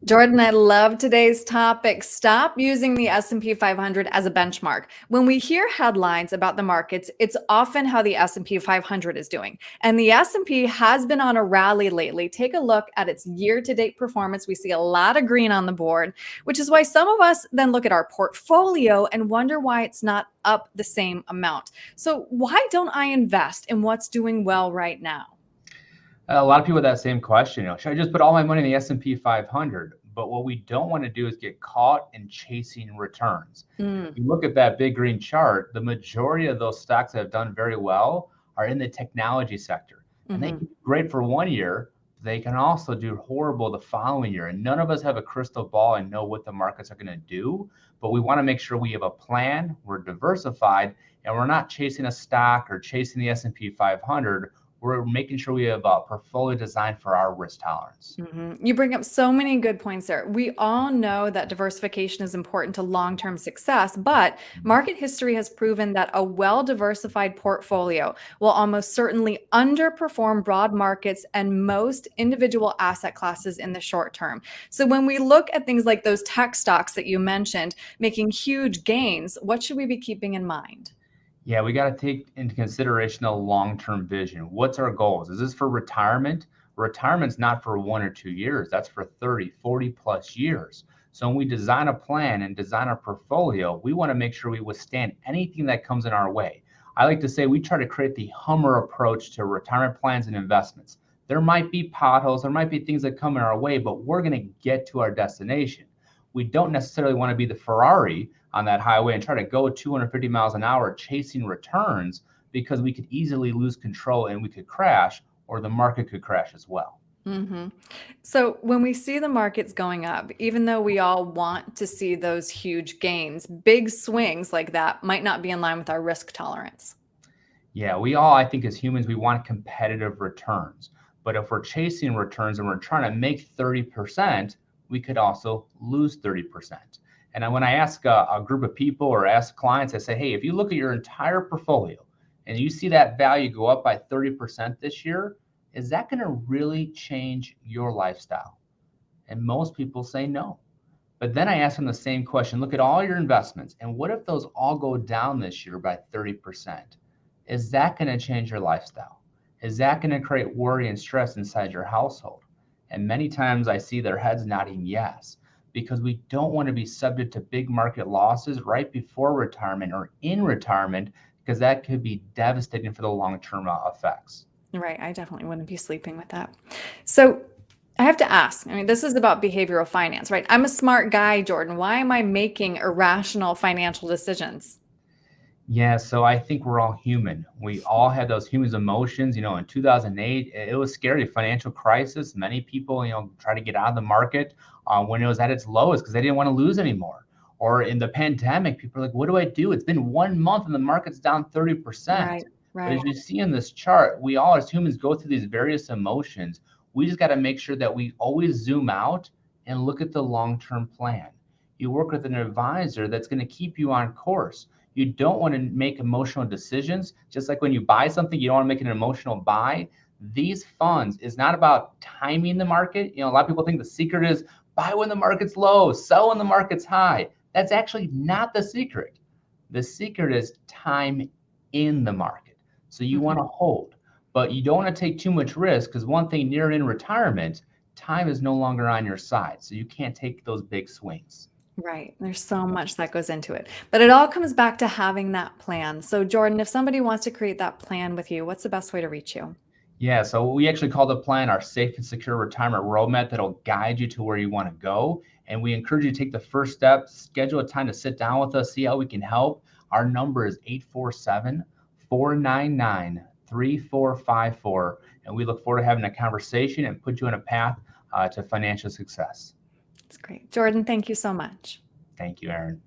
Jordan, I love today's topic. Stop using the S&P 500 as a benchmark. When we hear headlines about the markets, it's often how the S&P 500 is doing. And the S&P has been on a rally lately. Take a look at its year-to-date performance. We see a lot of green on the board, which is why some of us then look at our portfolio and wonder why it's not up the same amount. So why don't I invest in what's doing well right now? A lot of people have that same question. Should I just put all my money in the S&P 500? But what we don't want to do is get caught in chasing returns. If Mm, you look at that big green chart, the majority of those stocks that have done very well are in the technology sector. And they can mhm. be great for 1 year. They can also do horrible the following year. And none of us have a crystal ball and know what the markets are going to do. But we want to make sure we have a plan, we're diversified, and we're not chasing a stock or chasing the S&P 500. We're making sure we have a portfolio designed for our risk tolerance. You bring up so many good points there. We all know that diversification is important to long term success, but market history has proven that a well diversified portfolio will almost certainly underperform broad markets and most individual asset classes in the short term. So, when we look at things like those tech stocks that you mentioned making huge gains, what should we be keeping in mind? Yeah, we got to take into consideration a long-term vision. What's our goals? Is this for retirement? Retirement's not for 1 or 2 years. That's for 30, 40 plus years. So when we design a plan and design our portfolio, we want to make sure we withstand anything that comes in our way. I like to say we try to create the Hummer approach to retirement plans and investments. There might be potholes, there might be things that come in our way, but we're going to get to our destination. We don't necessarily want to be the Ferrari on that highway and try to go 250 miles an hour chasing returns, because we could easily lose control and we could crash, or the market could crash as well. hmm So when we see the markets going up, even though we all want to see those huge gains, big swings like that might not be in line with our risk tolerance. Yeah, we all, I think, as humans, we want competitive returns. But if we're chasing returns and we're trying to make 30%, we could also lose 30%. And when I ask a group of people or ask clients, I say, hey, if you look at your entire portfolio and you see that value go up by 30% this year, is that going to really change your lifestyle? And most people say no. But then I ask them the same question. Look at all your investments. And what if those all go down this year by 30%? Is that going to change your lifestyle? Is that going to create worry and stress inside your household? And many times I see their heads nodding yes, because we don't want to be subject to big market losses right before retirement or in retirement, because that could be devastating for the long term effects. Right. I definitely wouldn't be sleeping with that. So I have to ask, I mean, this is about behavioral finance, right? I'm a smart guy, Jordan. Why am I making irrational financial decisions? Yeah, so I think we're all human. We all had those human emotions. In 2008, it was scary, financial crisis. Many people, try to get out of the market when it was at its lowest because they didn't want to lose anymore. Or in the pandemic, people are like, what do I do? It's been 1 month and the market's down 30%. Right. But as Right. you see in this chart, we all as humans go through these various emotions. We just got to make sure that we always zoom out and look at the long-term plan. You work with an advisor that's going to keep you on course. You don't want to make emotional decisions. Just like when you buy something, you don't want to make an emotional buy. These funds is not about timing the market. A lot of people think the secret is buy when the market's low, sell when the market's high. That's actually not the secret. The secret is time in the market. So you want Mhm. to hold, but you don't want to take too much risk, because one thing, near in retirement, time is no longer on your side. So you can't take those big swings. Right. There's so much that goes into it. But it all comes back to having that plan. So, Jordan, if somebody wants to create that plan with you, what's the best way to reach you? Yeah, so we actually call the plan our safe and secure retirement roadmap that'll guide you to where you want to go. And we encourage you to take the first step, schedule a time to sit down with us, see how we can help. Our number is 847-499-3454. And we look forward to having a conversation and put you on a path to financial success. It's great. Jordan, thank you so much. Thank you, Aaron.